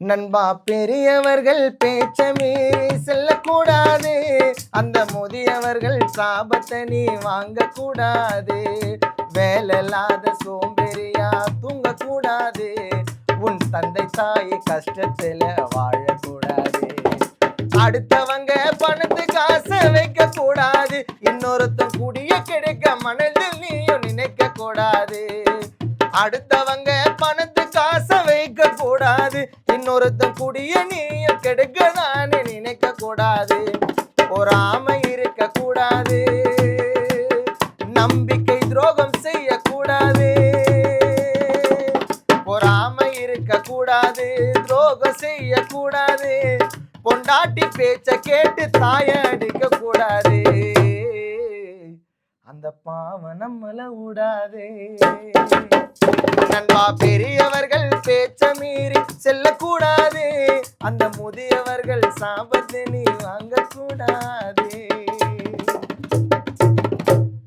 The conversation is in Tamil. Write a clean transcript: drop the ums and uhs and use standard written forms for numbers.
நண்பா பெரியவர்கள் பேச்ச மீறி செல்லக்கூடாது, அந்த முதியவர்கள் சாபத்தை நீ வாங்க கூடாது. வேலையில்லாத சோம்பேறியா தூங்கக்கூடாது, உன் தந்தை தாய் கஷ்டத்துல வாழக்கூடாது. அடுத்தவங்க பணத்து காசை வைக்க கூடாது, இன்னொருத்தன் குடிய கிடைக்க மனதில் நீயும் நினைக்க கூடாது. அடுத்தவங்க பணத்து காசை வைக்க கூடாது, இன்னொருத்தன் குடிய நீயும் கெடுக்க நானே நினைக்க கூடாது. பொறாமை இருக்க கூடாது, நம்பிக்கை துரோகம் செய்யக்கூடாது. பொறாமை இருக்க கூடாது, துரோகம் செய்யக்கூடாது. பொண்டாட்டி பேச்ச கேட்டு தாய அடிக்க கூடாது, அந்த பாவம் நம்மள விடாது. நண்பா பெரியவர்கள் பேச்ச மீறி செல்லக்கூடாது, அந்த முதியவர்கள் சாபத்தை நீ வாங்க கூடாது.